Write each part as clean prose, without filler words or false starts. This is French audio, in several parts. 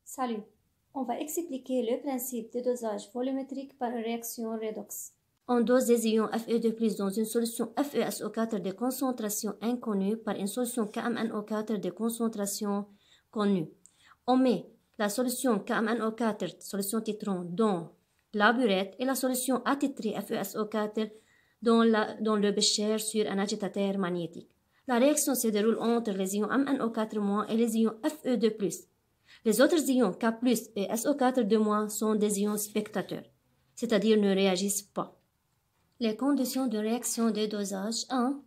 Salut, on va expliquer le principe de dosage volumétrique par réaction redox. On dose des ions Fe2+ dans une solution FeSO4 de concentration inconnue par une solution KMnO4 de concentration connue. On met la solution KMnO4, solution titrant, dans la burette et la solution attitrée FeSO4 dans le bécher sur un agitateur magnétique. La réaction se déroule entre les ions MnO4- et les ions Fe2+. Les autres ions K+ et SO4- sont des ions spectateurs, c'est-à-dire ne réagissent pas. Les conditions de réaction de dosage: 1.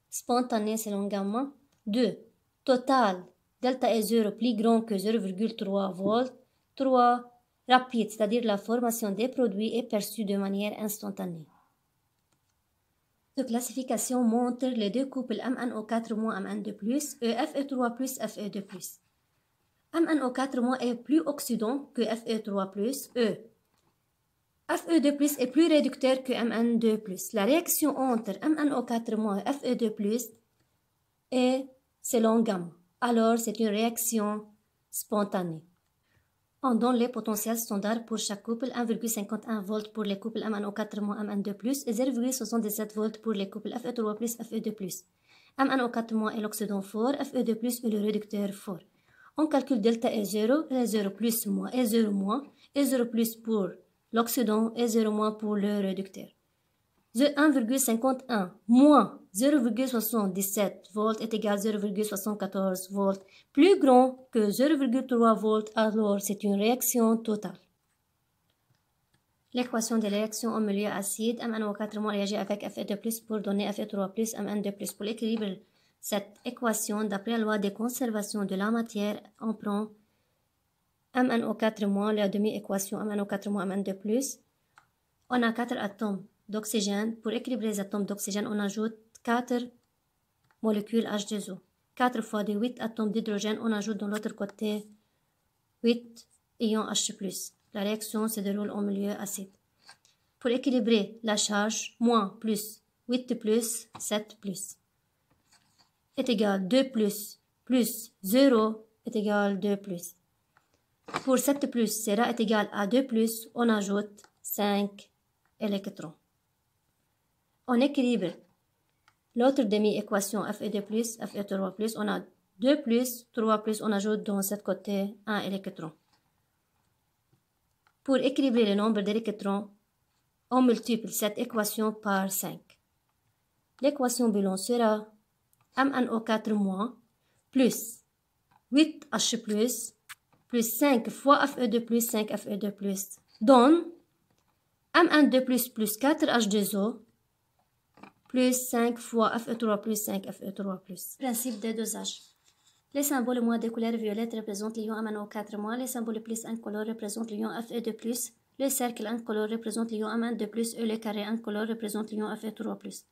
Spontané selon gamma. 2. Total delta E0 plus grand que 0,3 V. 3. Rapide, c'est-à-dire la formation des produits est perçue de manière instantanée. Cette classification montre les deux couples MnO4- Mn2+, et Fe3+, Fe2+. MnO4- est plus oxydant que Fe3+, e. Fe2+ est plus réducteur que Mn2+. La réaction entre MnO4- et Fe2+ est selon gamma. Alors, c'est une réaction spontanée. On donne les potentiels standards pour chaque couple: 1,51 V pour les couples MnO4- Mn2+, et 0,77 V pour les couples Fe3+, Fe2+. MnO4- est l'oxydant fort, Fe2+ est le réducteur fort. On calcule delta E0, E0 plus moins, E0 moins, E0 plus pour l'oxydant, E0 moins pour le réducteur. 1,51 moins 0,77 V est égal à 0,74 V, plus grand que 0,3 V, alors c'est une réaction totale. L'équation de réaction en milieu acide: MnO4- réagit avec Fe2+ pour donner Fe3+, Mn2+. Pour l'équilibre cette équation, d'après la loi de conservation de la matière, on prend MnO4-, la demi-équation MnO4- Mn2+. On a 4 atomes d'oxygène. Pour équilibrer les atomes d'oxygène, on ajoute 4 molécules H2O. 4 fois de 8 atomes d'hydrogène, on ajoute de l'autre côté 8 ions H+. La réaction se déroule en milieu acide. Pour équilibrer la charge, moins plus 8 plus 7 plus est égal à 2 plus 0 est égal à 2 plus. Pour 7 plus, sera est égal à 2 plus, on ajoute 5 électrons. On équilibre l'autre demi-équation Fe2+, Fe3+, on a 2 plus, 3 plus, on ajoute dans cet côté 1 électron. Pour équilibrer le nombre d'électrons, on multiplie cette équation par 5. L'équation bilan sera MnO4- plus 8H+, plus 5 fois Fe2+, 5 Fe2+, donne Mn2+, plus 4H2O, plus 5 fois Fe3+, 5 Fe3+. Principe de dosage. Les symboles moins de couleur violette représentent l'ion MnO4-, les symboles plus incolores représentent l'ion Fe2+, le cercle incolore représente l'ion Mn2+, et le carré incolore représente l'ion Fe3+.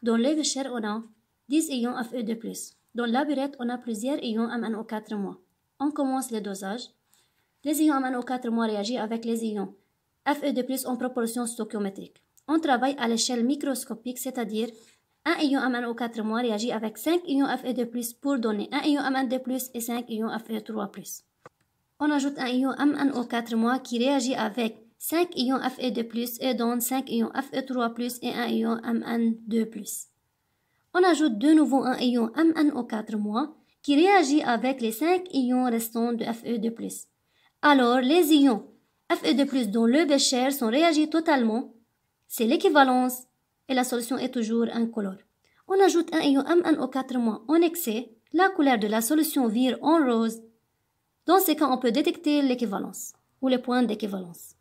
Dans le bécher, on a 10 ions Fe2+. Dans la burette, on a plusieurs ions MnO4-. On commence le dosage. Les ions MnO4- réagissent avec les ions Fe2+ en proportion stoichiométrique. On travaille à l'échelle microscopique, c'est-à-dire un ion MnO4- réagit avec 5 ions Fe2+ pour donner un ion Mn2+ et 5 ions Fe3+. On ajoute un ion MnO4- qui réagit avec 5 ions Fe2+ et donne 5 ions Fe3+ et un ion Mn2+. On ajoute de nouveau un ion MnO4- qui réagit avec les 5 ions restants de Fe2+. Alors, les ions Fe2+ dans le bécher sont réagis totalement. C'est l'équivalence et la solution est toujours incolore. On ajoute un ion MnO4- en excès. La couleur de la solution vire en rose. Dans ce cas, on peut détecter l'équivalence ou les points d'équivalence.